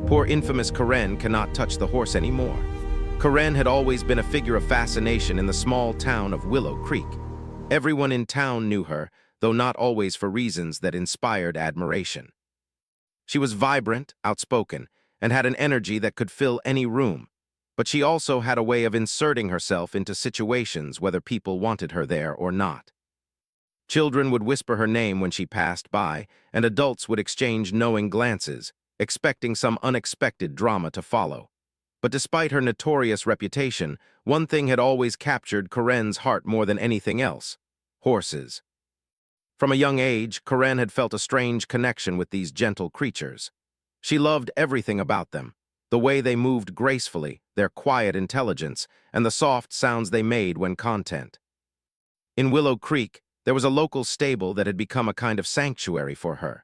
Poor infamous Karen cannot touch the horse anymore. Karen had always been a figure of fascination in the small town of Willow Creek. Everyone in town knew her, though not always for reasons that inspired admiration. She was vibrant, outspoken, and had an energy that could fill any room. But she also had a way of inserting herself into situations whether people wanted her there or not. Children would whisper her name when she passed by, and adults would exchange knowing glances, expecting some unexpected drama to follow. But despite her notorious reputation, one thing had always captured Karen's heart more than anything else: horses. From a young age, Karen had felt a strange connection with these gentle creatures. She loved everything about them: the way they moved gracefully, their quiet intelligence, and the soft sounds they made when content. In Willow Creek, there was a local stable that had become a kind of sanctuary for her.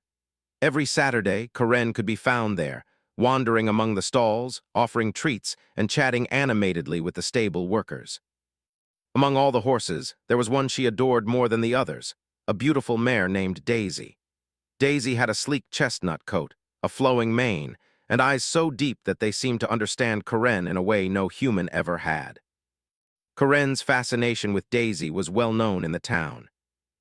Every Saturday, Karen could be found there, wandering among the stalls, offering treats, and chatting animatedly with the stable workers. Among all the horses, there was one she adored more than the others: a beautiful mare named Daisy. Daisy had a sleek chestnut coat, a flowing mane, and eyes so deep that they seemed to understand Karen in a way no human ever had. Karen's fascination with Daisy was well known in the town.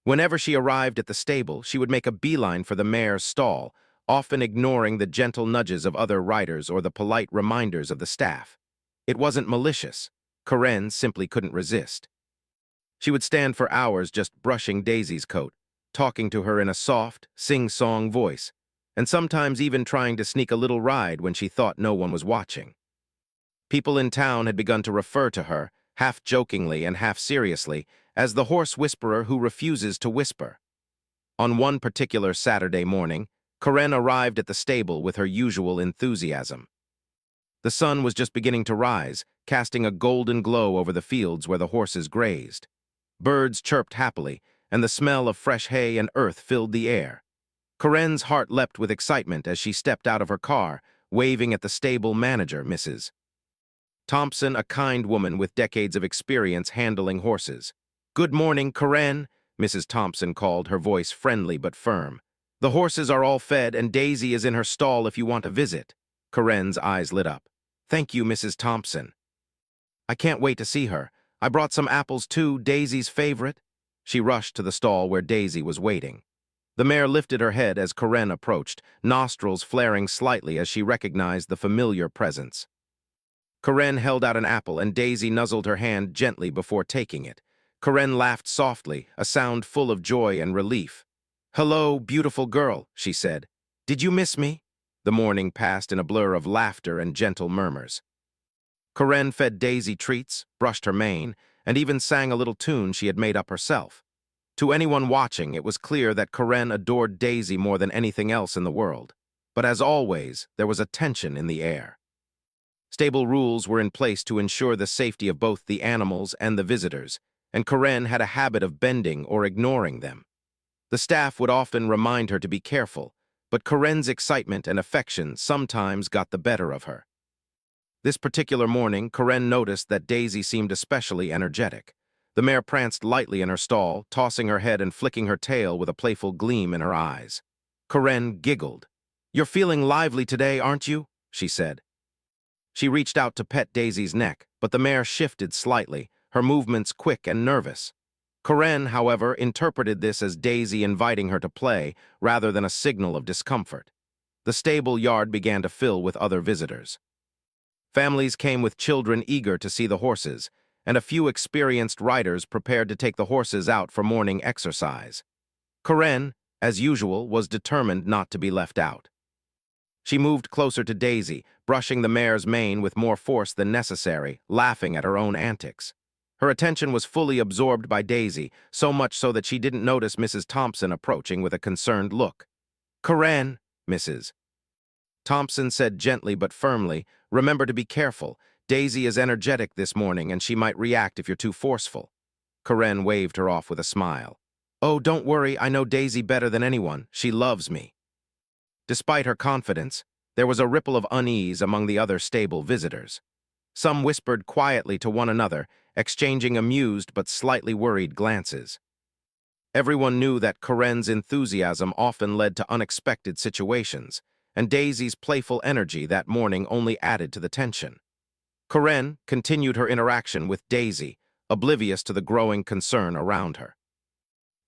Whenever she arrived at the stable, she would make a beeline for the mare's stall, often ignoring the gentle nudges of other riders or the polite reminders of the staff. It wasn't malicious. Karen simply couldn't resist. She would stand for hours just brushing Daisy's coat, talking to her in a soft, sing-song voice, and sometimes even trying to sneak a little ride when she thought no one was watching. People in town had begun to refer to her, half jokingly and half seriously, as the horse whisperer who refuses to whisper. On one particular Saturday morning, Karen arrived at the stable with her usual enthusiasm. The sun was just beginning to rise, casting a golden glow over the fields where the horses grazed. Birds chirped happily, and the smell of fresh hay and earth filled the air. Karen's heart leapt with excitement as she stepped out of her car, waving at the stable manager, Mrs. Thompson, a kind woman with decades of experience handling horses. "Good morning, Karen," Mrs. Thompson called, her voice friendly but firm. "The horses are all fed, and Daisy is in her stall if you want a visit." Karen's eyes lit up. "Thank you, Mrs. Thompson. I can't wait to see her. I brought some apples too, Daisy's favorite." She rushed to the stall where Daisy was waiting. The mare lifted her head as Karen approached, nostrils flaring slightly as she recognized the familiar presence. Karen held out an apple, and Daisy nuzzled her hand gently before taking it. Karen laughed softly, a sound full of joy and relief. "Hello, beautiful girl," she said. "Did you miss me?" The morning passed in a blur of laughter and gentle murmurs. Karen fed Daisy treats, brushed her mane, and even sang a little tune she had made up herself. To anyone watching, it was clear that Karen adored Daisy more than anything else in the world. But as always, there was a tension in the air. Stable rules were in place to ensure the safety of both the animals and the visitors, and Karen had a habit of bending or ignoring them. The staff would often remind her to be careful, but Karen's excitement and affection sometimes got the better of her. This particular morning, Karen noticed that Daisy seemed especially energetic. The mare pranced lightly in her stall, tossing her head and flicking her tail with a playful gleam in her eyes. Karen giggled. "You're feeling lively today, aren't you?" she said. She reached out to pet Daisy's neck, but the mare shifted slightly, her movements quick and nervous. Karen, however, interpreted this as Daisy inviting her to play rather than a signal of discomfort. The stable yard began to fill with other visitors. Families came with children eager to see the horses, and a few experienced riders prepared to take the horses out for morning exercise. Karen, as usual, was determined not to be left out. She moved closer to Daisy, brushing the mare's mane with more force than necessary, laughing at her own antics. Her attention was fully absorbed by Daisy, so much so that she didn't notice Mrs. Thompson approaching with a concerned look. "Karen," Mrs. Thompson said gently but firmly, "remember to be careful. Daisy is energetic this morning, and she might react if you're too forceful." Karen waved her off with a smile. "Oh, don't worry, I know Daisy better than anyone. She loves me." Despite her confidence, there was a ripple of unease among the other stable visitors. Some whispered quietly to one another, exchanging amused but slightly worried glances. Everyone knew that Karen's enthusiasm often led to unexpected situations, and Daisy's playful energy that morning only added to the tension. Karen continued her interaction with Daisy, oblivious to the growing concern around her.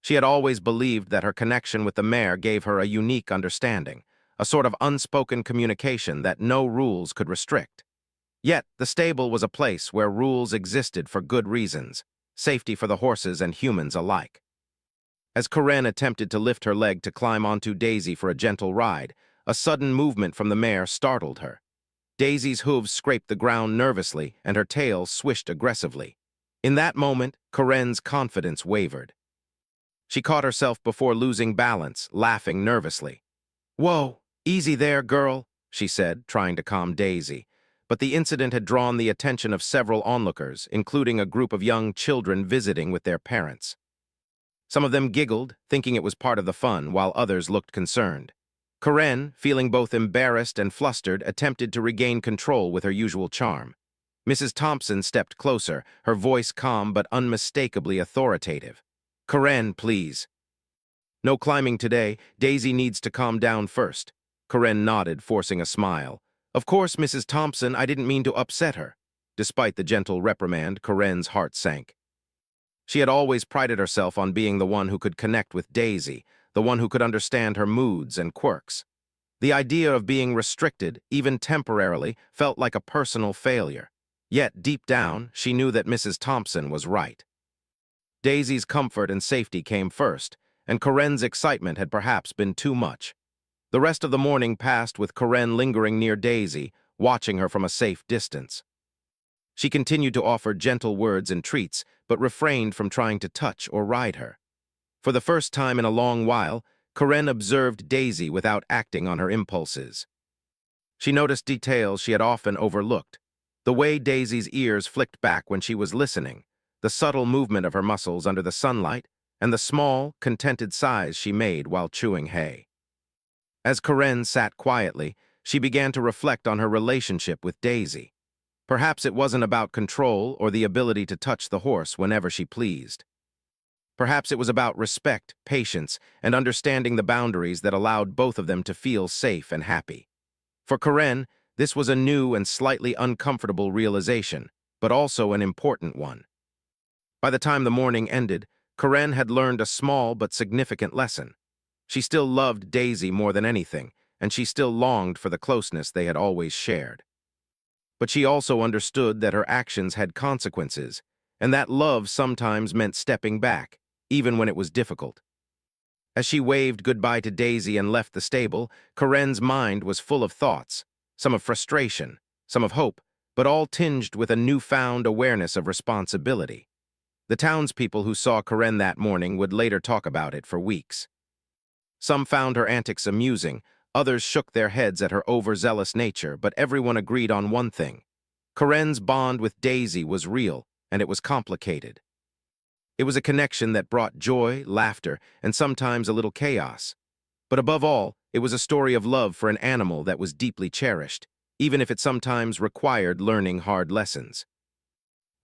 She had always believed that her connection with the mare gave her a unique understanding, a sort of unspoken communication that no rules could restrict. Yet, the stable was a place where rules existed for good reasons, safety for the horses and humans alike. As Karen attempted to lift her leg to climb onto Daisy for a gentle ride, a sudden movement from the mare startled her. Daisy's hooves scraped the ground nervously and her tail swished aggressively. In that moment, Karen's confidence wavered. She caught herself before losing balance, laughing nervously. "Whoa, easy there, girl," she said, trying to calm Daisy. But the incident had drawn the attention of several onlookers, including a group of young children visiting with their parents. Some of them giggled, thinking it was part of the fun, while others looked concerned. Karen, feeling both embarrassed and flustered, attempted to regain control with her usual charm. Mrs. Thompson stepped closer, her voice calm but unmistakably authoritative. "Karen, please." "No climbing today. Daisy needs to calm down first." Karen nodded, forcing a smile. "Of course, Mrs. Thompson, I didn't mean to upset her." Despite the gentle reprimand, Karen's heart sank. She had always prided herself on being the one who could connect with Daisy, the one who could understand her moods and quirks. The idea of being restricted, even temporarily, felt like a personal failure. Yet, deep down, she knew that Mrs. Thompson was right. Daisy's comfort and safety came first, and Karen's excitement had perhaps been too much. The rest of the morning passed with Karen lingering near Daisy, watching her from a safe distance. She continued to offer gentle words and treats, but refrained from trying to touch or ride her. For the first time in a long while, Karen observed Daisy without acting on her impulses. She noticed details she had often overlooked: the way Daisy's ears flicked back when she was listening, the subtle movement of her muscles under the sunlight, and the small, contented sighs she made while chewing hay. As Karen sat quietly, she began to reflect on her relationship with Daisy. Perhaps it wasn't about control or the ability to touch the horse whenever she pleased. Perhaps it was about respect, patience, and understanding the boundaries that allowed both of them to feel safe and happy. For Karen, this was a new and slightly uncomfortable realization, but also an important one. By the time the morning ended, Karen had learned a small but significant lesson. She still loved Daisy more than anything, and she still longed for the closeness they had always shared. But she also understood that her actions had consequences, and that love sometimes meant stepping back, even when it was difficult. As she waved goodbye to Daisy and left the stable, Karen's mind was full of thoughts, some of frustration, some of hope, but all tinged with a newfound awareness of responsibility. The townspeople who saw Karen that morning would later talk about it for weeks. Some found her antics amusing, others shook their heads at her overzealous nature, but everyone agreed on one thing: Karen's bond with Daisy was real, and it was complicated. It was a connection that brought joy, laughter, and sometimes a little chaos. But above all, it was a story of love for an animal that was deeply cherished, even if it sometimes required learning hard lessons.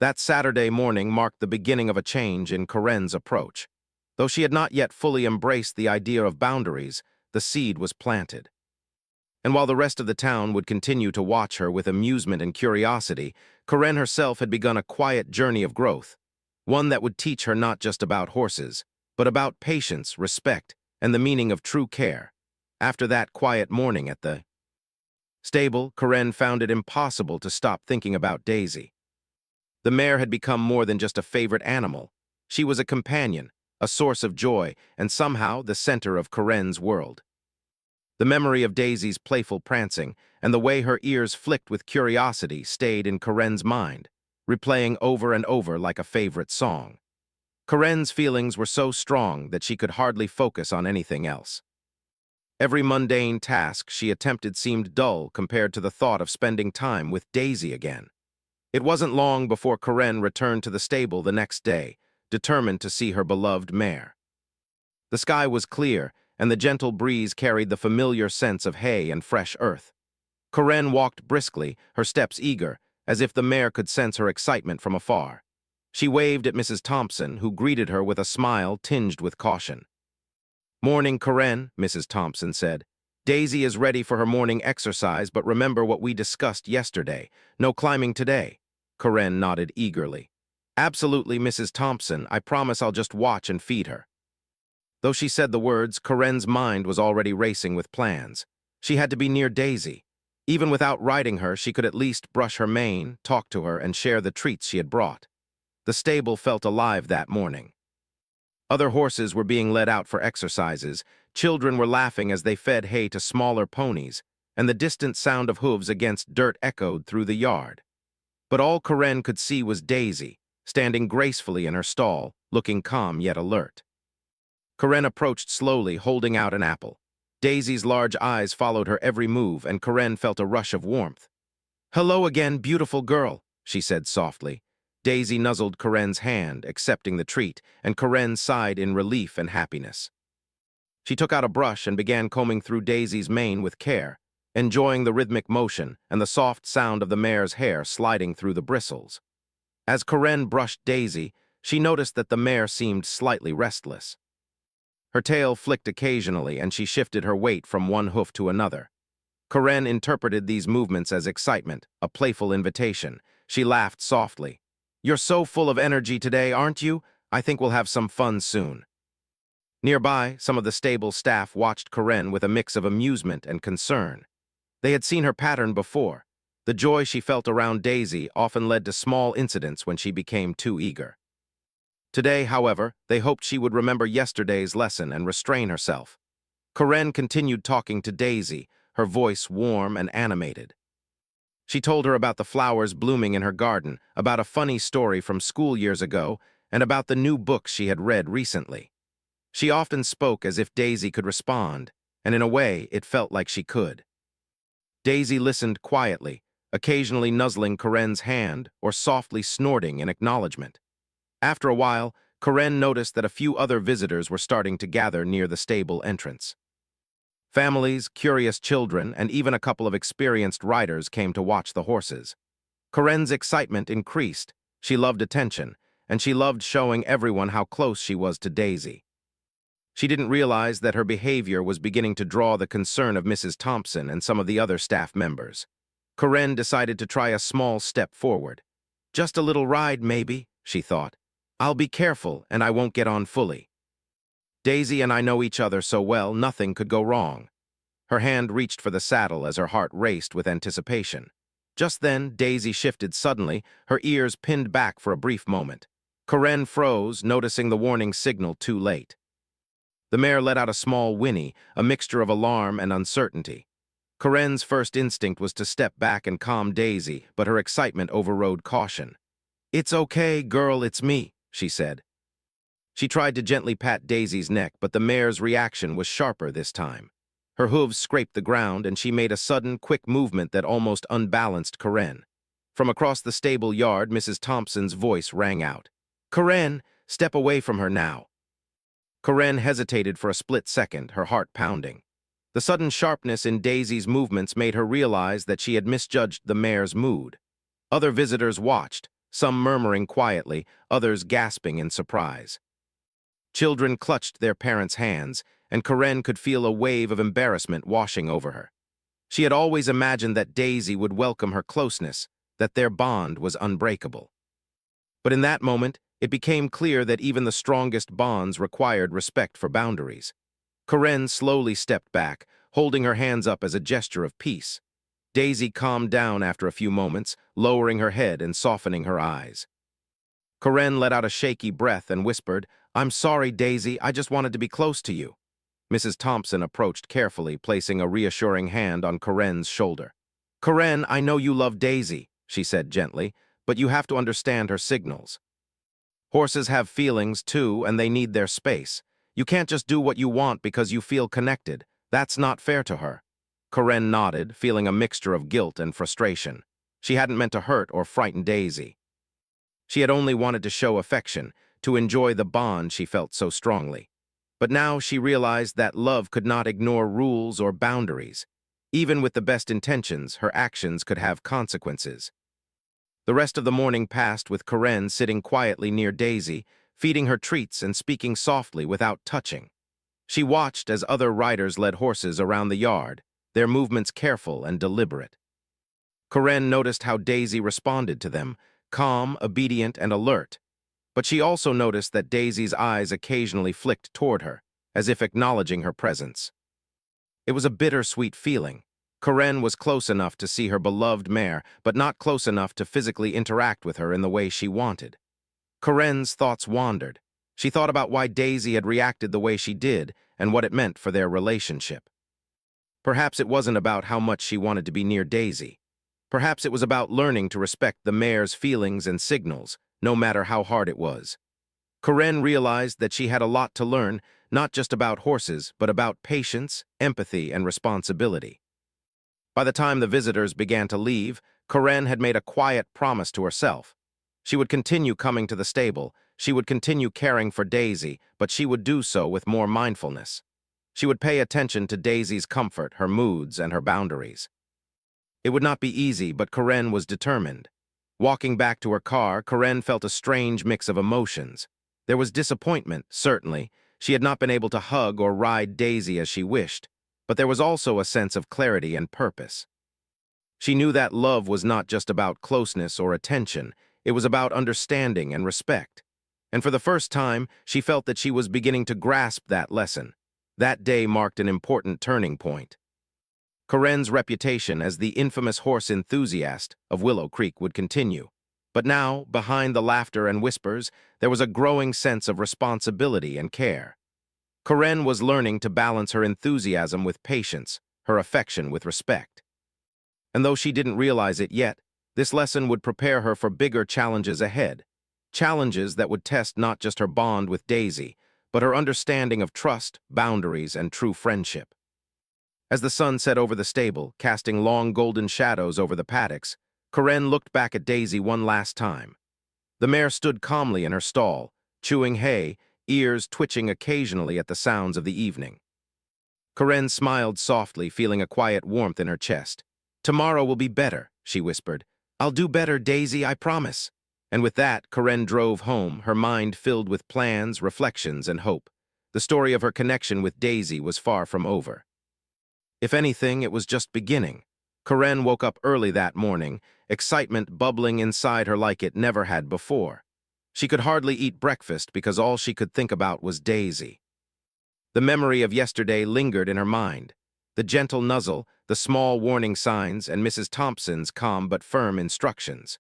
That Saturday morning marked the beginning of a change in Karen's approach. Though she had not yet fully embraced the idea of boundaries, the seed was planted. And while the rest of the town would continue to watch her with amusement and curiosity, Karen herself had begun a quiet journey of growth, one that would teach her not just about horses, but about patience, respect, and the meaning of true care. After that quiet morning at the stable, Karen found it impossible to stop thinking about Daisy. The mare had become more than just a favorite animal. She was a companion, a source of joy, and somehow the center of Karen's world. The memory of Daisy's playful prancing and the way her ears flicked with curiosity stayed in Karen's mind, replaying over and over like a favorite song. Karen's feelings were so strong that she could hardly focus on anything else. Every mundane task she attempted seemed dull compared to the thought of spending time with Daisy again. It wasn't long before Karen returned to the stable the next day, determined to see her beloved mare. The sky was clear, and the gentle breeze carried the familiar sense of hay and fresh earth. Karen walked briskly, her steps eager, as if the mare could sense her excitement from afar. She waved at Mrs. Thompson, who greeted her with a smile tinged with caution. "Morning, Karen," Mrs. Thompson said. Daisy is ready for her morning exercise, but remember what we discussed yesterday. No climbing today. Corinne nodded eagerly. Absolutely, Mrs. Thompson. I promise I'll just watch and feed her. Though she said the words, Corinne's mind was already racing with plans. She had to be near Daisy. Even without riding her, she could at least brush her mane, talk to her, and share the treats she had brought. The stable felt alive that morning. Other horses were being led out for exercises, children were laughing as they fed hay to smaller ponies, and the distant sound of hooves against dirt echoed through the yard. But all Corinne could see was Daisy, standing gracefully in her stall, looking calm yet alert. Corinne approached slowly, holding out an apple. Daisy's large eyes followed her every move, and Corinne felt a rush of warmth. "Hello again, beautiful girl," she said softly. Daisy nuzzled Corinne's hand, accepting the treat, and Corinne sighed in relief and happiness. She took out a brush and began combing through Daisy's mane with care, enjoying the rhythmic motion and the soft sound of the mare's hair sliding through the bristles. As Corinne brushed Daisy, she noticed that the mare seemed slightly restless. Her tail flicked occasionally, and she shifted her weight from one hoof to another. Corinne interpreted these movements as excitement, a playful invitation. She laughed softly. "You're so full of energy today, aren't you? I think we'll have some fun soon." Nearby, some of the stable staff watched Corinne with a mix of amusement and concern. They had seen her pattern before. The joy she felt around Daisy often led to small incidents when she became too eager. Today, however, they hoped she would remember yesterday's lesson and restrain herself. Corinne continued talking to Daisy, her voice warm and animated. She told her about the flowers blooming in her garden, about a funny story from school years ago, and about the new books she had read recently. She often spoke as if Daisy could respond, and in a way, it felt like she could. Daisy listened quietly, occasionally nuzzling Corinne's hand or softly snorting in acknowledgement. After a while, Corinne noticed that a few other visitors were starting to gather near the stable entrance. Families, curious children, and even a couple of experienced riders came to watch the horses. Corinne's excitement increased. She loved attention, and she loved showing everyone how close she was to Daisy. She didn't realize that her behavior was beginning to draw the concern of Mrs. Thompson and some of the other staff members. Corinne decided to try a small step forward. "Just a little ride, maybe," she thought. "I'll be careful, and I won't get on fully. Daisy and I know each other so well, nothing could go wrong." Her hand reached for the saddle as her heart raced with anticipation. Just then, Daisy shifted suddenly, her ears pinned back for a brief moment. Corinne froze, noticing the warning signal too late. The mare let out a small whinny, a mixture of alarm and uncertainty. Corinne's first instinct was to step back and calm Daisy, but her excitement overrode caution. "It's okay, girl, it's me," she said. She tried to gently pat Daisy's neck, but the mare's reaction was sharper this time. Her hooves scraped the ground, and she made a sudden, quick movement that almost unbalanced Corinne. From across the stable yard, Mrs. Thompson's voice rang out. "Corinne, step away from her now." Corinne hesitated for a split second, her heart pounding. The sudden sharpness in Daisy's movements made her realize that she had misjudged the mare's mood. Other visitors watched, some murmuring quietly, others gasping in surprise. Children clutched their parents' hands, and Corinne could feel a wave of embarrassment washing over her. She had always imagined that Daisy would welcome her closeness, that their bond was unbreakable. But in that moment, it became clear that even the strongest bonds required respect for boundaries. Corinne slowly stepped back, holding her hands up as a gesture of peace. Daisy calmed down after a few moments, lowering her head and softening her eyes. Corinne let out a shaky breath and whispered, "I'm sorry, Daisy, I just wanted to be close to you." Mrs. Thompson approached carefully, placing a reassuring hand on Corinne's shoulder. "Corinne, I know you love Daisy," she said gently, "but you have to understand her signals. Horses have feelings, too, and they need their space. You can't just do what you want because you feel connected. That's not fair to her." Corinne nodded, feeling a mixture of guilt and frustration. She hadn't meant to hurt or frighten Daisy. She had only wanted to show affection, to enjoy the bond she felt so strongly. But now she realized that love could not ignore rules or boundaries. Even with the best intentions, her actions could have consequences. The rest of the morning passed with Corinne sitting quietly near Daisy, feeding her treats and speaking softly without touching. She watched as other riders led horses around the yard, their movements careful and deliberate. Corinne noticed how Daisy responded to them, calm, obedient, and alert. But she also noticed that Daisy's eyes occasionally flicked toward her, as if acknowledging her presence. It was a bittersweet feeling. Corinne was close enough to see her beloved mare, but not close enough to physically interact with her in the way she wanted. Corinne's thoughts wandered. She thought about why Daisy had reacted the way she did and what it meant for their relationship. Perhaps it wasn't about how much she wanted to be near Daisy. Perhaps it was about learning to respect the mare's feelings and signals, no matter how hard it was. Corinne realized that she had a lot to learn, not just about horses, but about patience, empathy, and responsibility. By the time the visitors began to leave, Corinne had made a quiet promise to herself. She would continue coming to the stable, she would continue caring for Daisy, but she would do so with more mindfulness. She would pay attention to Daisy's comfort, her moods, and her boundaries. It would not be easy, but Corinne was determined. Walking back to her car, Corinne felt a strange mix of emotions. There was disappointment, certainly. She had not been able to hug or ride Daisy as she wished, but there was also a sense of clarity and purpose. She knew that love was not just about closeness or attention, it was about understanding and respect. And for the first time, she felt that she was beginning to grasp that lesson. That day marked an important turning point. Corinne's reputation as the infamous horse enthusiast of Willow Creek would continue. But now, behind the laughter and whispers, there was a growing sense of responsibility and care. Corinne was learning to balance her enthusiasm with patience, her affection with respect. And though she didn't realize it yet, this lesson would prepare her for bigger challenges ahead. Challenges that would test not just her bond with Daisy, but her understanding of trust, boundaries, and true friendship. As the sun set over the stable, casting long golden shadows over the paddocks, Corinne looked back at Daisy one last time. The mare stood calmly in her stall, chewing hay, ears twitching occasionally at the sounds of the evening. Corinne smiled softly, feeling a quiet warmth in her chest. "Tomorrow will be better," she whispered. "I'll do better, Daisy, I promise." And with that, Corinne drove home, her mind filled with plans, reflections, and hope. The story of her connection with Daisy was far from over. If anything, it was just beginning. Corinne woke up early that morning, excitement bubbling inside her like it never had before. She could hardly eat breakfast because all she could think about was Daisy. The memory of yesterday lingered in her mind. The gentle nuzzle, the small warning signs, and Mrs. Thompson's calm but firm instructions.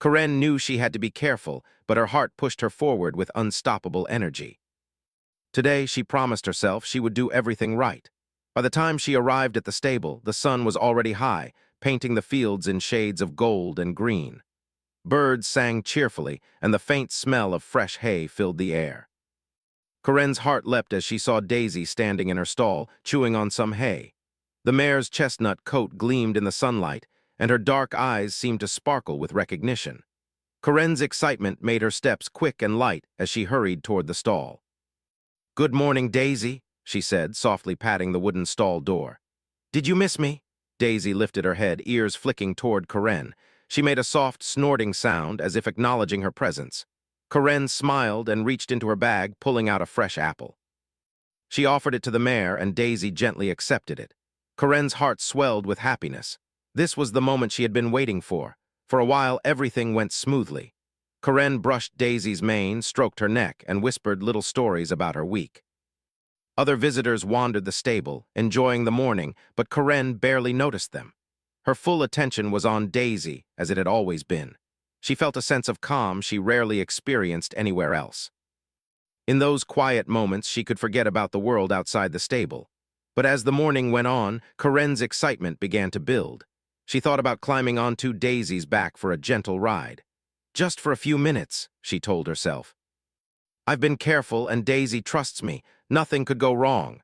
Corinne knew she had to be careful, but her heart pushed her forward with unstoppable energy. Today, she promised herself she would do everything right. By the time she arrived at the stable, the sun was already high, painting the fields in shades of gold and green. Birds sang cheerfully, and the faint smell of fresh hay filled the air. Corinne's heart leapt as she saw Daisy standing in her stall, chewing on some hay. The mare's chestnut coat gleamed in the sunlight, and her dark eyes seemed to sparkle with recognition. Corinne's excitement made her steps quick and light as she hurried toward the stall. "Good morning, Daisy," she said, softly patting the wooden stall door. "Did you miss me?" Daisy lifted her head, ears flicking toward Corinne. She made a soft, snorting sound as if acknowledging her presence. Corinne smiled and reached into her bag, pulling out a fresh apple. She offered it to the mare, and Daisy gently accepted it. Corinne's heart swelled with happiness. This was the moment she had been waiting for. For a while, everything went smoothly. Corinne brushed Daisy's mane, stroked her neck, and whispered little stories about her week. Other visitors wandered the stable, enjoying the morning, but Corinne barely noticed them. Her full attention was on Daisy, as it had always been. She felt a sense of calm she rarely experienced anywhere else. In those quiet moments, she could forget about the world outside the stable. But as the morning went on, Corinne's excitement began to build. She thought about climbing onto Daisy's back for a gentle ride. "Just for a few minutes," she told herself. "I've been careful, and Daisy trusts me. Nothing could go wrong."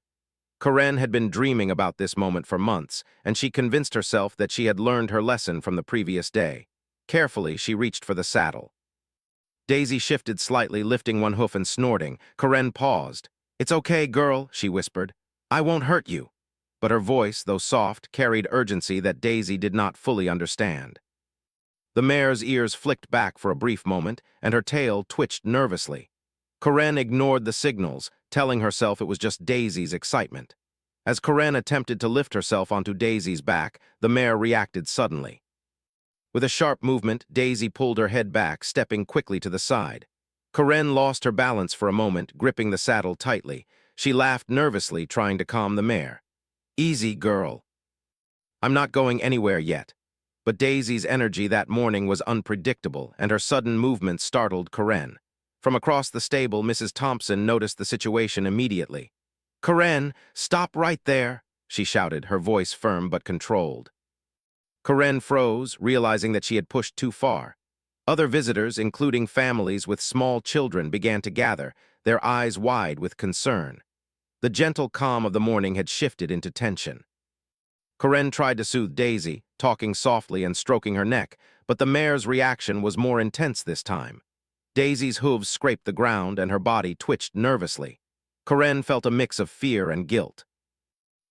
Corinne had been dreaming about this moment for months, and she convinced herself that she had learned her lesson from the previous day. Carefully, she reached for the saddle. Daisy shifted slightly, lifting one hoof and snorting. Corinne paused. "It's okay, girl," she whispered. "I won't hurt you." But her voice, though soft, carried urgency that Daisy did not fully understand. The mare's ears flicked back for a brief moment, and her tail twitched nervously. Corinne ignored the signals, telling herself it was just Daisy's excitement. As Karen attempted to lift herself onto Daisy's back, the mare reacted suddenly. With a sharp movement, Daisy pulled her head back, stepping quickly to the side. Karen lost her balance for a moment, gripping the saddle tightly. She laughed nervously, trying to calm the mare. "Easy, girl. I'm not going anywhere yet." But Daisy's energy that morning was unpredictable, and her sudden movement startled Karen. From across the stable, Mrs. Thompson noticed the situation immediately. "Karen, stop right there," she shouted, her voice firm but controlled. Karen froze, realizing that she had pushed too far. Other visitors, including families with small children, began to gather, their eyes wide with concern. The gentle calm of the morning had shifted into tension. Karen tried to soothe Daisy, talking softly and stroking her neck, but the mare's reaction was more intense this time. Daisy's hooves scraped the ground and her body twitched nervously. Karen felt a mix of fear and guilt.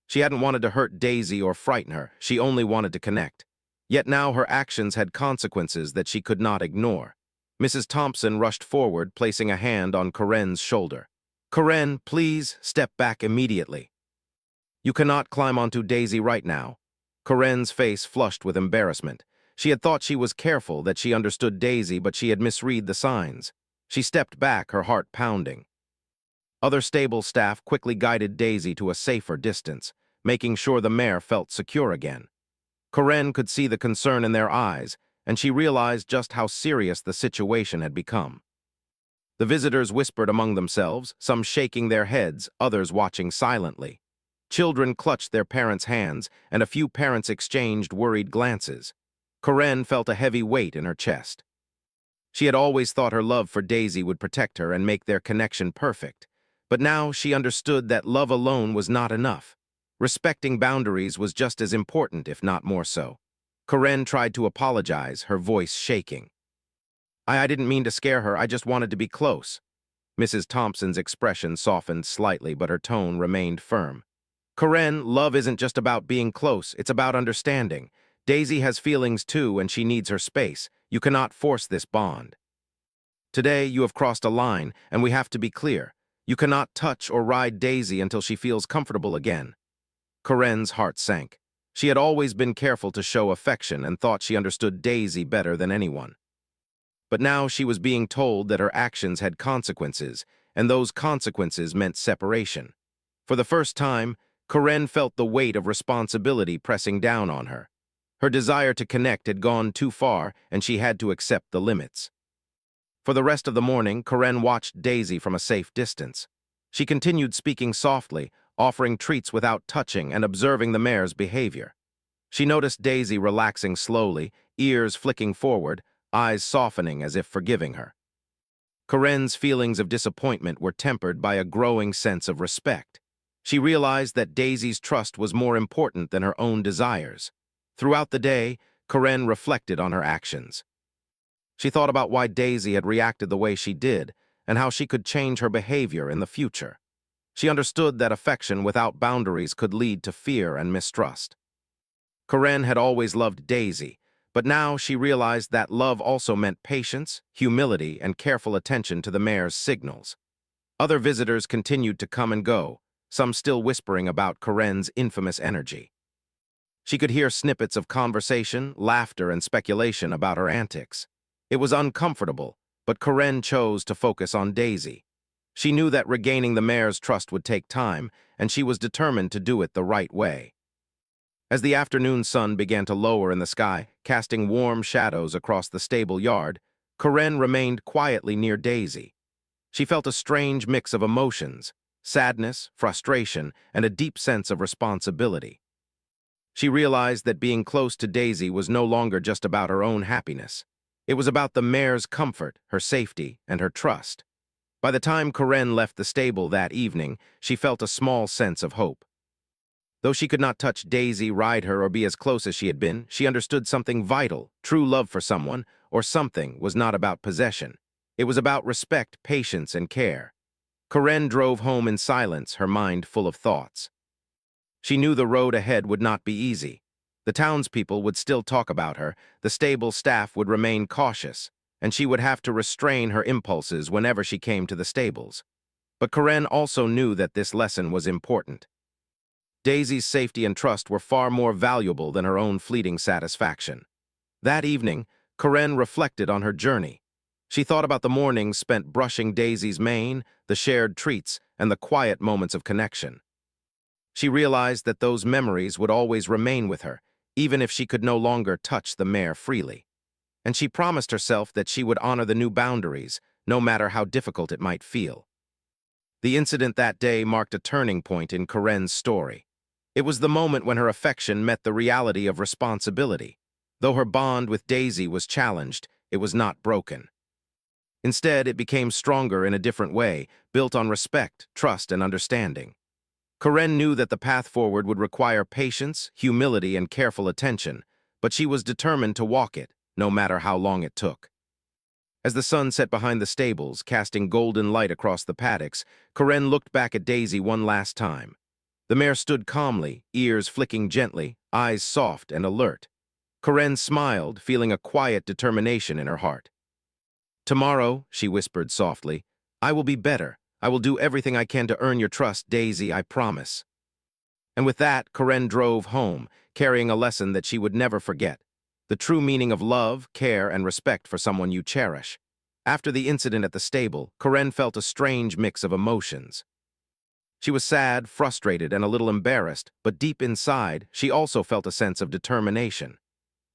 She hadn't wanted to hurt Daisy or frighten her, she only wanted to connect. Yet now her actions had consequences that she could not ignore. Mrs. Thompson rushed forward, placing a hand on Karen's shoulder. "Karen, please step back immediately. You cannot climb onto Daisy right now." Karen's face flushed with embarrassment. She had thought she was careful, that she understood Daisy, but she had misread the signs. She stepped back, her heart pounding. Other stable staff quickly guided Daisy to a safer distance, making sure the mare felt secure again. Karen could see the concern in their eyes, and she realized just how serious the situation had become. The visitors whispered among themselves, some shaking their heads, others watching silently. Children clutched their parents' hands, and a few parents exchanged worried glances. Karen felt a heavy weight in her chest. She had always thought her love for Daisy would protect her and make their connection perfect. But now she understood that love alone was not enough. Respecting boundaries was just as important, if not more so. Karen tried to apologize, her voice shaking. I didn't mean to scare her, I just wanted to be close." Mrs. Thompson's expression softened slightly, but her tone remained firm. "Karen, love isn't just about being close, it's about understanding. Daisy has feelings too, and she needs her space. You cannot force this bond. Today, you have crossed a line, and we have to be clear. You cannot touch or ride Daisy until she feels comfortable again." Karen's heart sank. She had always been careful to show affection and thought she understood Daisy better than anyone. But now she was being told that her actions had consequences, and those consequences meant separation. For the first time, Karen felt the weight of responsibility pressing down on her. Her desire to connect had gone too far, and she had to accept the limits. For the rest of the morning, Karen watched Daisy from a safe distance. She continued speaking softly, offering treats without touching and observing the mare's behavior. She noticed Daisy relaxing slowly, ears flicking forward, eyes softening as if forgiving her. Karen's feelings of disappointment were tempered by a growing sense of respect. She realized that Daisy's trust was more important than her own desires. Throughout the day, Karen reflected on her actions. She thought about why Daisy had reacted the way she did and how she could change her behavior in the future. She understood that affection without boundaries could lead to fear and mistrust. Karen had always loved Daisy, but now she realized that love also meant patience, humility, and careful attention to the mare's signals. Other visitors continued to come and go, some still whispering about Karen's infamous energy. She could hear snippets of conversation, laughter, and speculation about her antics. It was uncomfortable, but Karen chose to focus on Daisy. She knew that regaining the mare's trust would take time, and she was determined to do it the right way. As the afternoon sun began to lower in the sky, casting warm shadows across the stable yard, Karen remained quietly near Daisy. She felt a strange mix of emotions, sadness, frustration, and a deep sense of responsibility. She realized that being close to Daisy was no longer just about her own happiness. It was about the mare's comfort, her safety, and her trust. By the time Karen left the stable that evening, she felt a small sense of hope. Though she could not touch Daisy, ride her, or be as close as she had been, she understood something vital. True love for someone, or something, was not about possession. It was about respect, patience, and care. Karen drove home in silence, her mind full of thoughts. She knew the road ahead would not be easy. The townspeople would still talk about her, the stable staff would remain cautious, and she would have to restrain her impulses whenever she came to the stables. But Karen also knew that this lesson was important. Daisy's safety and trust were far more valuable than her own fleeting satisfaction. That evening, Karen reflected on her journey. She thought about the mornings spent brushing Daisy's mane, the shared treats, and the quiet moments of connection. She realized that those memories would always remain with her, even if she could no longer touch the mare freely. And she promised herself that she would honor the new boundaries, no matter how difficult it might feel. The incident that day marked a turning point in Karen's story. It was the moment when her affection met the reality of responsibility. Though her bond with Daisy was challenged, it was not broken. Instead, it became stronger in a different way, built on respect, trust, and understanding. Karen knew that the path forward would require patience, humility, and careful attention, but she was determined to walk it, no matter how long it took. As the sun set behind the stables, casting golden light across the paddocks, Karen looked back at Daisy one last time. The mare stood calmly, ears flicking gently, eyes soft and alert. Karen smiled, feeling a quiet determination in her heart. "Tomorrow," she whispered softly, "I will be better. I will do everything I can to earn your trust, Daisy, I promise." And with that, Karen drove home, carrying a lesson that she would never forget: the true meaning of love, care, and respect for someone you cherish. After the incident at the stable, Karen felt a strange mix of emotions. She was sad, frustrated, and a little embarrassed, but deep inside, she also felt a sense of determination.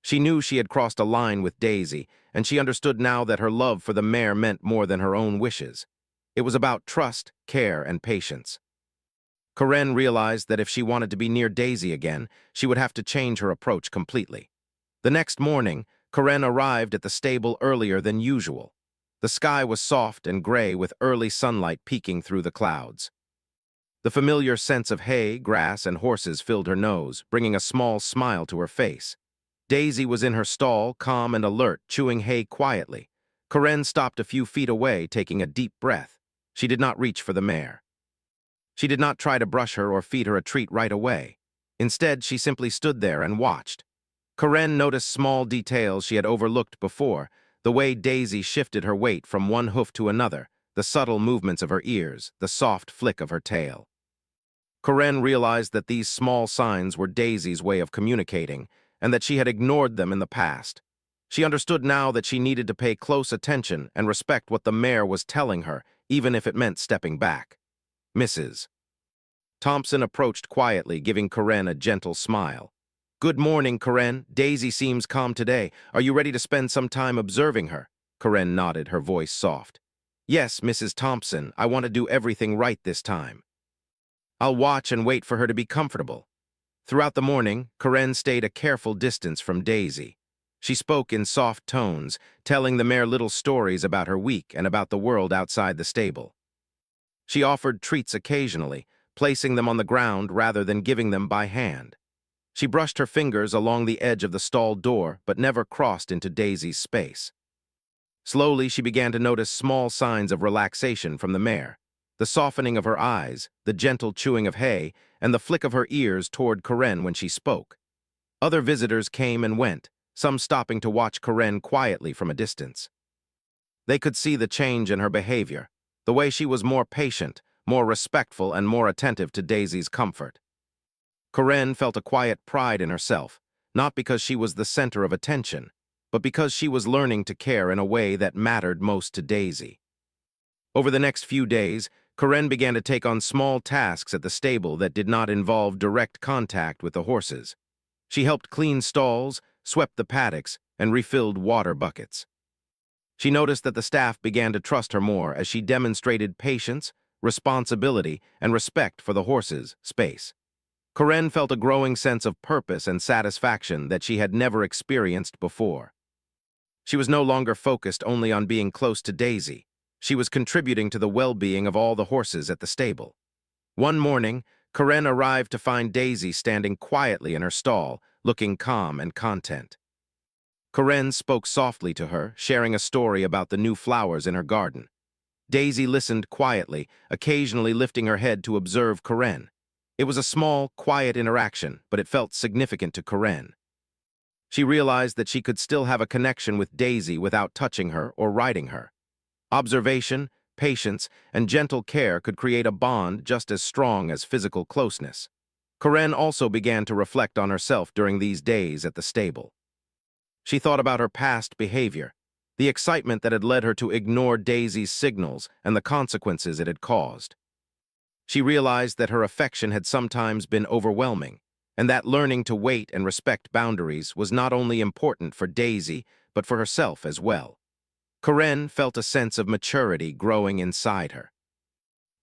She knew she had crossed a line with Daisy, and she understood now that her love for the mare meant more than her own wishes. It was about trust, care, and patience. Karen realized that if she wanted to be near Daisy again, she would have to change her approach completely. The next morning, Karen arrived at the stable earlier than usual. The sky was soft and gray with early sunlight peeking through the clouds. The familiar scents of hay, grass, and horses filled her nose, bringing a small smile to her face. Daisy was in her stall, calm and alert, chewing hay quietly. Karen stopped a few feet away, taking a deep breath. She did not reach for the mare. She did not try to brush her or feed her a treat right away. Instead, she simply stood there and watched. Karen noticed small details she had overlooked before: the way Daisy shifted her weight from one hoof to another, the subtle movements of her ears, the soft flick of her tail. Karen realized that these small signs were Daisy's way of communicating, and that she had ignored them in the past. She understood now that she needed to pay close attention and respect what the mare was telling her, even if it meant stepping back. Mrs. Thompson approached quietly, giving Karen a gentle smile. "Good morning, Karen. Daisy seems calm today. Are you ready to spend some time observing her?" Karen nodded, her voice soft. "Yes, Mrs. Thompson. I want to do everything right this time. I'll watch and wait for her to be comfortable." Throughout the morning, Karen stayed a careful distance from Daisy. She spoke in soft tones, telling the mare little stories about her week and about the world outside the stable. She offered treats occasionally, placing them on the ground rather than giving them by hand. She brushed her fingers along the edge of the stall door, but never crossed into Daisy's space. Slowly, she began to notice small signs of relaxation from the mare: the softening of her eyes, the gentle chewing of hay, and the flick of her ears toward Karen when she spoke. Other visitors came and went, some stopping to watch Karen quietly from a distance. They could see the change in her behavior, the way she was more patient, more respectful, and more attentive to Daisy's comfort. Karen felt a quiet pride in herself, not because she was the center of attention, but because she was learning to care in a way that mattered most to Daisy. Over the next few days, Karen began to take on small tasks at the stable that did not involve direct contact with the horses. She helped clean stalls, swept the paddocks, and refilled water buckets. She noticed that the staff began to trust her more as she demonstrated patience, responsibility, and respect for the horses' space. Karen felt a growing sense of purpose and satisfaction that she had never experienced before. She was no longer focused only on being close to Daisy. She was contributing to the well-being of all the horses at the stable. One morning, Karen arrived to find Daisy standing quietly in her stall, looking calm and content. Karen spoke softly to her, sharing a story about the new flowers in her garden. Daisy listened quietly, occasionally lifting her head to observe Karen. It was a small, quiet interaction, but it felt significant to Karen. She realized that she could still have a connection with Daisy without touching her or riding her. Observation, patience, and gentle care could create a bond just as strong as physical closeness. Karen also began to reflect on herself during these days at the stable. She thought about her past behavior, the excitement that had led her to ignore Daisy's signals and the consequences it had caused. She realized that her affection had sometimes been overwhelming, and that learning to wait and respect boundaries was not only important for Daisy, but for herself as well. Karen felt a sense of maturity growing inside her.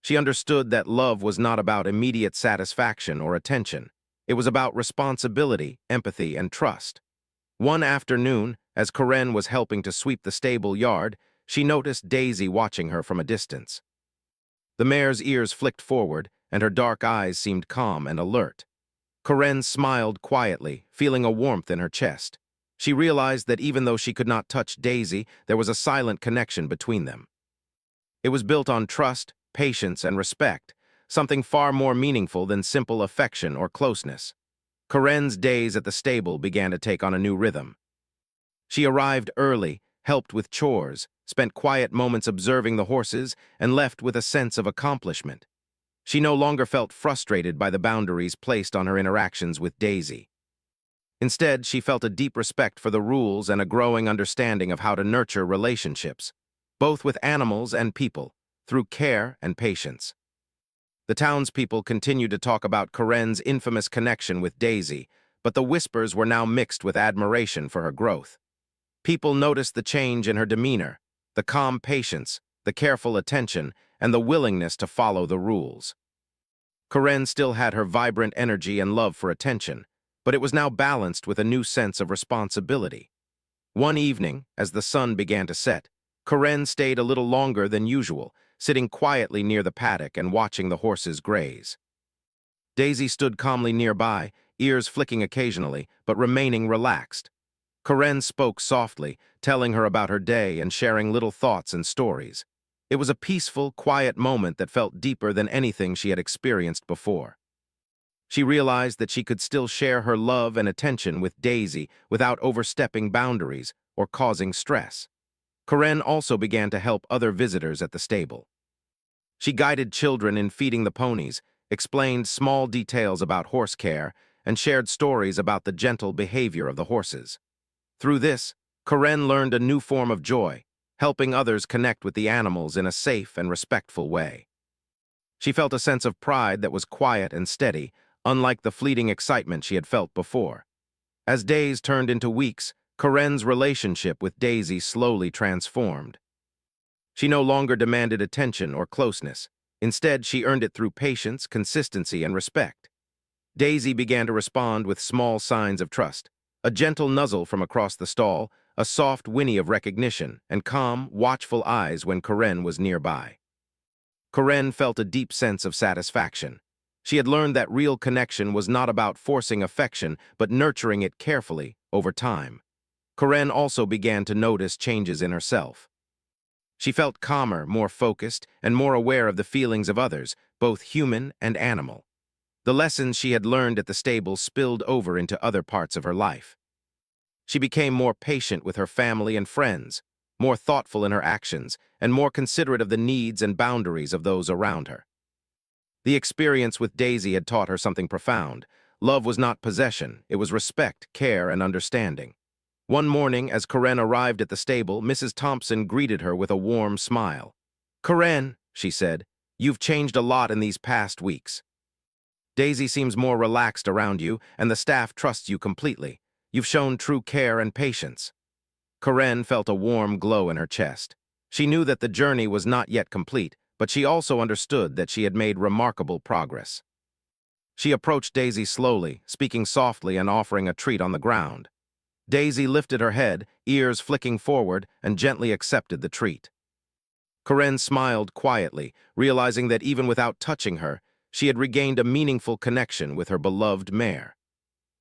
She understood that love was not about immediate satisfaction or attention. It was about responsibility, empathy, and trust. One afternoon, as Karen was helping to sweep the stable yard, she noticed Daisy watching her from a distance. The mare's ears flicked forward, and her dark eyes seemed calm and alert. Karen smiled quietly, feeling a warmth in her chest. She realized that even though she could not touch Daisy, there was a silent connection between them. It was built on trust, patience, and respect, something far more meaningful than simple affection or closeness. Karen's days at the stable began to take on a new rhythm. She arrived early, helped with chores, spent quiet moments observing the horses, and left with a sense of accomplishment. She no longer felt frustrated by the boundaries placed on her interactions with Daisy. Instead, she felt a deep respect for the rules and a growing understanding of how to nurture relationships, both with animals and people, through care and patience. The townspeople continued to talk about Karen's infamous connection with Daisy, but the whispers were now mixed with admiration for her growth. People noticed the change in her demeanor, the calm patience, the careful attention, and the willingness to follow the rules. Karen still had her vibrant energy and love for attention, but it was now balanced with a new sense of responsibility. One evening, as the sun began to set, Karen stayed a little longer than usual, sitting quietly near the paddock and watching the horses graze. Daisy stood calmly nearby, ears flicking occasionally, but remaining relaxed. Karen spoke softly, telling her about her day and sharing little thoughts and stories. It was a peaceful, quiet moment that felt deeper than anything she had experienced before. She realized that she could still share her love and attention with Daisy without overstepping boundaries or causing stress. Karen also began to help other visitors at the stable. She guided children in feeding the ponies, explained small details about horse care, and shared stories about the gentle behavior of the horses. Through this, Karen learned a new form of joy, helping others connect with the animals in a safe and respectful way. She felt a sense of pride that was quiet and steady, unlike the fleeting excitement she had felt before. As days turned into weeks, Karen's relationship with Daisy slowly transformed. She no longer demanded attention or closeness. Instead, she earned it through patience, consistency, and respect. Daisy began to respond with small signs of trust, a gentle nuzzle from across the stall, a soft whinny of recognition, and calm, watchful eyes when Karen was nearby. Karen felt a deep sense of satisfaction. She had learned that real connection was not about forcing affection, but nurturing it carefully over time. Karen also began to notice changes in herself. She felt calmer, more focused, and more aware of the feelings of others, both human and animal. The lessons she had learned at the stable spilled over into other parts of her life. She became more patient with her family and friends, more thoughtful in her actions, and more considerate of the needs and boundaries of those around her. The experience with Daisy had taught her something profound. Love was not possession, it was respect, care, and understanding. One morning, as Karen arrived at the stable, Mrs. Thompson greeted her with a warm smile. "Karen," she said, "you've changed a lot in these past weeks. Daisy seems more relaxed around you, and the staff trusts you completely. You've shown true care and patience." Karen felt a warm glow in her chest. She knew that the journey was not yet complete, but she also understood that she had made remarkable progress. She approached Daisy slowly, speaking softly and offering a treat on the ground. Daisy lifted her head, ears flicking forward, and gently accepted the treat. Karen smiled quietly, realizing that even without touching her, she had regained a meaningful connection with her beloved mare.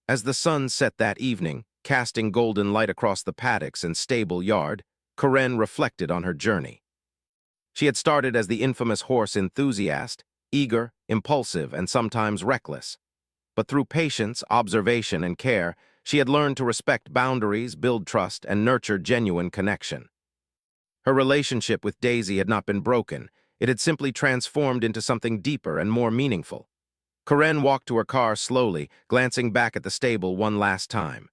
As the sun set that evening, casting golden light across the paddocks and stable yard, Karen reflected on her journey. She had started as the infamous horse enthusiast, eager, impulsive, and sometimes reckless. But through patience, observation, and care, she had learned to respect boundaries, build trust, and nurture genuine connection. Her relationship with Daisy had not been broken. It had simply transformed into something deeper and more meaningful. Corinne walked to her car slowly, glancing back at the stable one last time.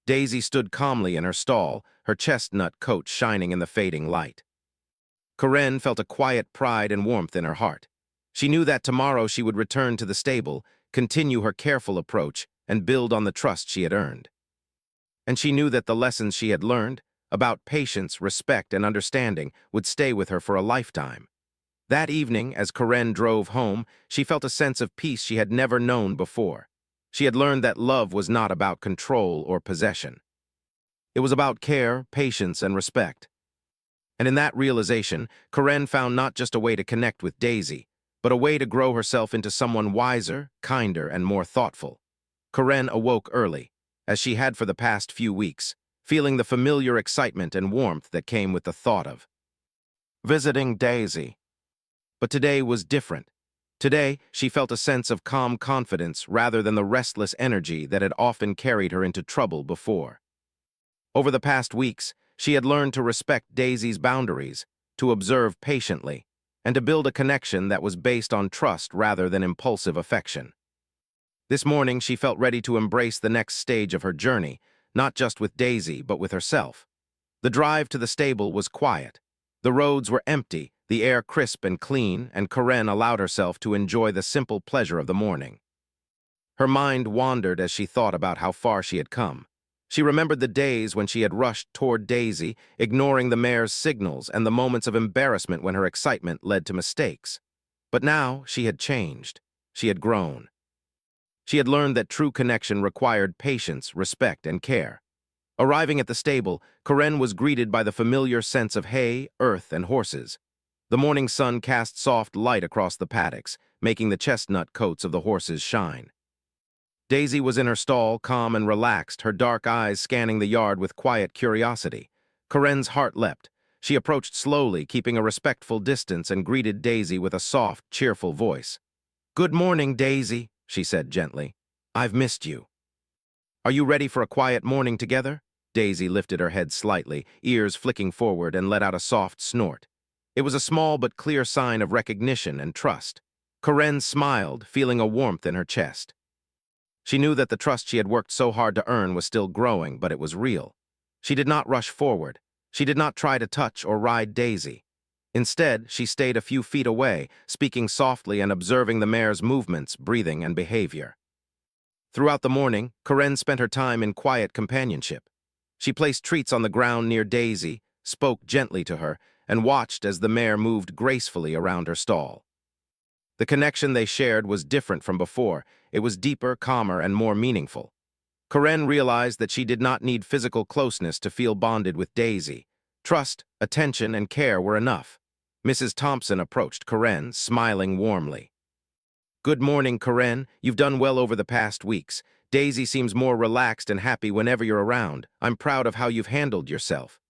Daisy stood calmly in her stall, her chestnut coat shining in the fading light. Corinne felt a quiet pride and warmth in her heart. She knew that tomorrow she would return to the stable, continue her careful approach, and build on the trust she had earned. And she knew that the lessons she had learned, about patience, respect, and understanding, would stay with her for a lifetime. That evening, as Corinne drove home, she felt a sense of peace she had never known before. She had learned that love was not about control or possession. It was about care, patience, and respect. And in that realization, Corinne found not just a way to connect with Daisy, but a way to grow herself into someone wiser, kinder, and more thoughtful. Corinne awoke early, as she had for the past few weeks, feeling the familiar excitement and warmth that came with the thought of visiting Daisy. But today was different. Today, she felt a sense of calm confidence rather than the restless energy that had often carried her into trouble before. Over the past weeks, she had learned to respect Daisy's boundaries, to observe patiently, and to build a connection that was based on trust rather than impulsive affection. This morning, she felt ready to embrace the next stage of her journey, not just with Daisy, but with herself. The drive to the stable was quiet. The roads were empty, the air crisp and clean, and Corinne allowed herself to enjoy the simple pleasure of the morning. Her mind wandered as she thought about how far she had come. She remembered the days when she had rushed toward Daisy, ignoring the mare's signals and the moments of embarrassment when her excitement led to mistakes. But now she had changed. She had grown. She had learned that true connection required patience, respect, and care. Arriving at the stable, Corinne was greeted by the familiar sense of hay, earth, and horses. The morning sun cast soft light across the paddocks, making the chestnut coats of the horses shine. Daisy was in her stall, calm and relaxed, her dark eyes scanning the yard with quiet curiosity. Corinne's heart leapt. She approached slowly, keeping a respectful distance, and greeted Daisy with a soft, cheerful voice. "Good morning, Daisy," she said gently. "I've missed you." "Are you ready for a quiet morning together?" Daisy lifted her head slightly, ears flicking forward, and let out a soft snort. It was a small but clear sign of recognition and trust. Corinne smiled, feeling a warmth in her chest. She knew that the trust she had worked so hard to earn was still growing, but it was real. She did not rush forward. She did not try to touch or ride Daisy. Instead, she stayed a few feet away, speaking softly and observing the mare's movements, breathing, and behavior. Throughout the morning, Corinne spent her time in quiet companionship. She placed treats on the ground near Daisy, spoke gently to her, and watched as the mare moved gracefully around her stall. The connection they shared was different from before. It was deeper, calmer, and more meaningful. Corinne realized that she did not need physical closeness to feel bonded with Daisy. Trust, attention, and care were enough. Mrs. Thompson approached Corinne, smiling warmly. "Good morning, Corinne. You've done well over the past weeks. Daisy seems more relaxed and happy whenever you're around. I'm proud of how you've handled yourself."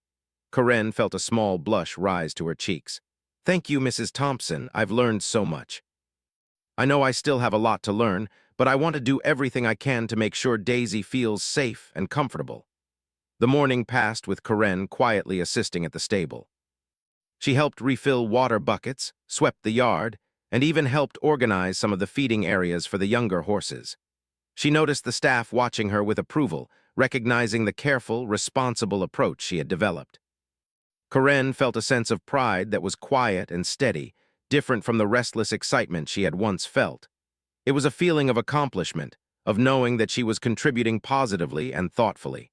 Corinne felt a small blush rise to her cheeks. "Thank you, Mrs. Thompson. I've learned so much. I know I still have a lot to learn, but I want to do everything I can to make sure Daisy feels safe and comfortable." The morning passed with Corinne quietly assisting at the stable. She helped refill water buckets, swept the yard, and even helped organize some of the feeding areas for the younger horses. She noticed the staff watching her with approval, recognizing the careful, responsible approach she had developed. Corinne felt a sense of pride that was quiet and steady, different from the restless excitement she had once felt. It was a feeling of accomplishment, of knowing that she was contributing positively and thoughtfully.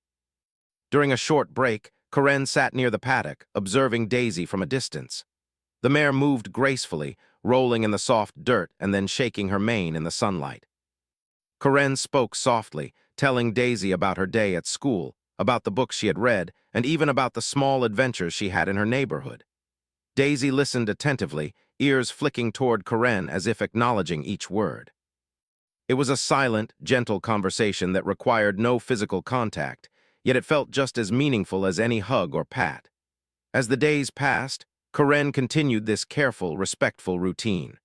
During a short break, Corinne sat near the paddock, observing Daisy from a distance. The mare moved gracefully, rolling in the soft dirt and then shaking her mane in the sunlight. Corinne spoke softly, telling Daisy about her day at school, about the books she had read, and even about the small adventures she had in her neighborhood. Daisy listened attentively, ears flicking toward Corinne as if acknowledging each word. It was a silent, gentle conversation that required no physical contact, yet it felt just as meaningful as any hug or pat. As the days passed, Corinne continued this careful, respectful routine.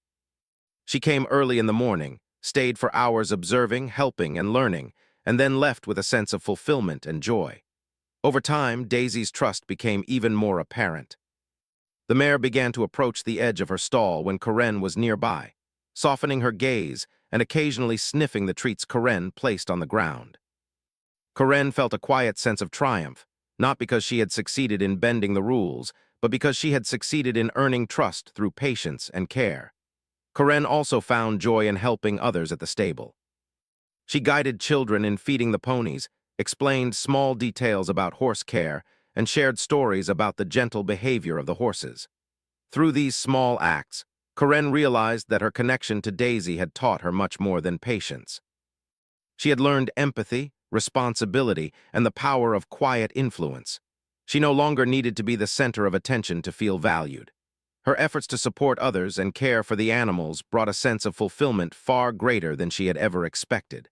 She came early in the morning, stayed for hours observing, helping, and learning, and then left with a sense of fulfillment and joy. Over time, Daisy's trust became even more apparent. The mare began to approach the edge of her stall when Karen was nearby, softening her gaze and occasionally sniffing the treats Karen placed on the ground. Karen felt a quiet sense of triumph, not because she had succeeded in bending the rules, but because she had succeeded in earning trust through patience and care. Karen also found joy in helping others at the stable. She guided children in feeding the ponies, explained small details about horse care, and shared stories about the gentle behavior of the horses. Through these small acts, Karen realized that her connection to Daisy had taught her much more than patience. She had learned empathy, responsibility, and the power of quiet influence. She no longer needed to be the center of attention to feel valued. Her efforts to support others and care for the animals brought a sense of fulfillment far greater than she had ever expected.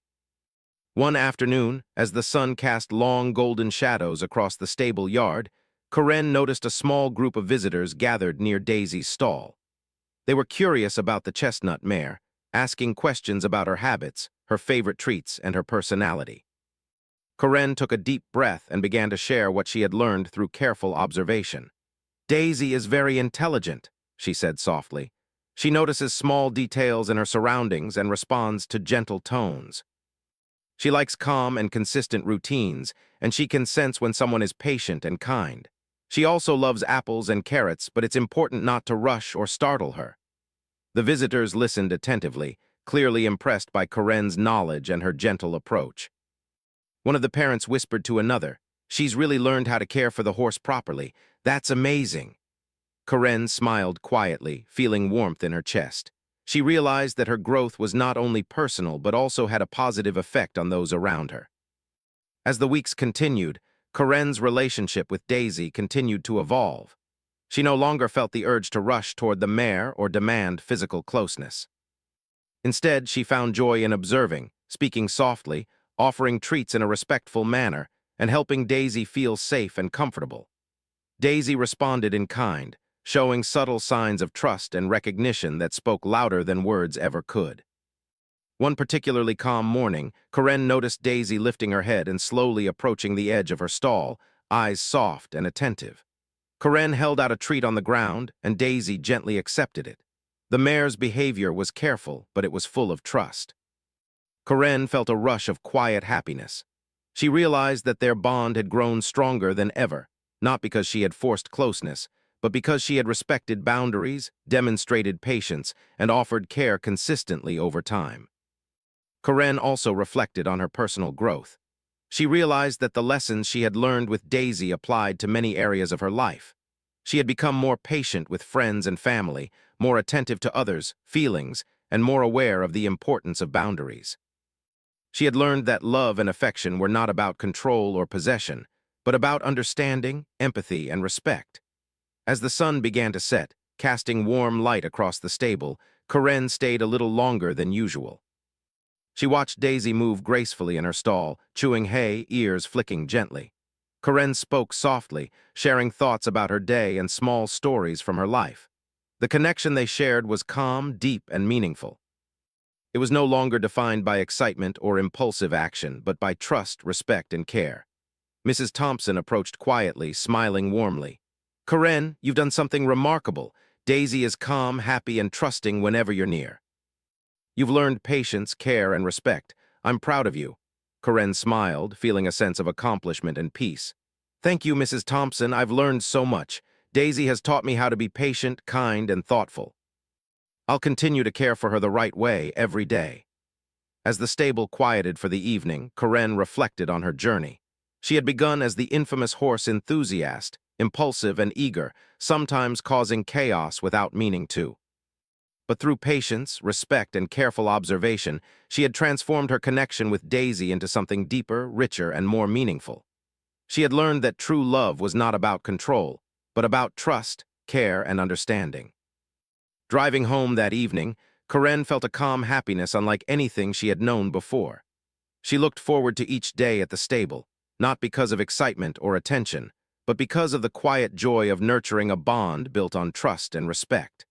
One afternoon, as the sun cast long golden shadows across the stable yard, Karen noticed a small group of visitors gathered near Daisy's stall. They were curious about the chestnut mare, asking questions about her habits, her favorite treats, and her personality. Karen took a deep breath and began to share what she had learned through careful observation. "Daisy is very intelligent," she said softly. "She notices small details in her surroundings and responds to gentle tones. She likes calm and consistent routines, and she can sense when someone is patient and kind. She also loves apples and carrots, but it's important not to rush or startle her." The visitors listened attentively, clearly impressed by Karen's knowledge and her gentle approach. One of the parents whispered to another, "She's really learned how to care for the horse properly. That's amazing." Karen smiled quietly, feeling warmth in her chest. She realized that her growth was not only personal but also had a positive effect on those around her. As the weeks continued, Karen's relationship with Daisy continued to evolve. She no longer felt the urge to rush toward the mare or demand physical closeness. Instead, she found joy in observing, speaking softly, offering treats in a respectful manner, and helping Daisy feel safe and comfortable. Daisy responded in kind, showing subtle signs of trust and recognition that spoke louder than words ever could. One particularly calm morning, Karen noticed Daisy lifting her head and slowly approaching the edge of her stall, eyes soft and attentive. Karen held out a treat on the ground, and Daisy gently accepted it. The mare's behavior was careful, but it was full of trust. Karen felt a rush of quiet happiness. She realized that their bond had grown stronger than ever, not because she had forced closeness, but because she had respected boundaries, demonstrated patience, and offered care consistently over time. Karen also reflected on her personal growth. She realized that the lessons she had learned with Daisy applied to many areas of her life. She had become more patient with friends and family, more attentive to others' feelings, and more aware of the importance of boundaries. She had learned that love and affection were not about control or possession, but about understanding, empathy, and respect. As the sun began to set, casting warm light across the stable, Karen stayed a little longer than usual. She watched Daisy move gracefully in her stall, chewing hay, ears flicking gently. Karen spoke softly, sharing thoughts about her day and small stories from her life. The connection they shared was calm, deep, and meaningful. It was no longer defined by excitement or impulsive action, but by trust, respect, and care. Mrs. Thompson approached quietly, smiling warmly. "Karen, you've done something remarkable. Daisy is calm, happy, and trusting whenever you're near. You've learned patience, care, and respect. I'm proud of you." Karen smiled, feeling a sense of accomplishment and peace. "Thank you, Mrs. Thompson. I've learned so much. Daisy has taught me how to be patient, kind, and thoughtful. I'll continue to care for her the right way every day." As the stable quieted for the evening, Karen reflected on her journey. She had begun as the infamous horse enthusiast, impulsive and eager, sometimes causing chaos without meaning to. But through patience, respect, and careful observation, she had transformed her connection with Daisy into something deeper, richer, and more meaningful. She had learned that true love was not about control, but about trust, care, and understanding. Driving home that evening, Karen felt a calm happiness unlike anything she had known before. She looked forward to each day at the stable, not because of excitement or attention, but because of the quiet joy of nurturing a bond built on trust and respect.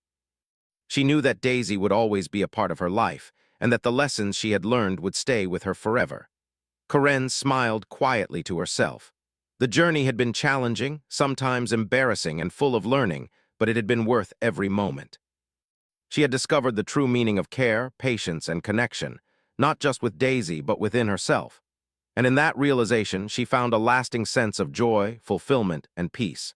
She knew that Daisy would always be a part of her life, and that the lessons she had learned would stay with her forever. Karen smiled quietly to herself. The journey had been challenging, sometimes embarrassing, and full of learning, but it had been worth every moment. She had discovered the true meaning of care, patience, and connection, not just with Daisy, but within herself. And in that realization, she found a lasting sense of joy, fulfillment, and peace.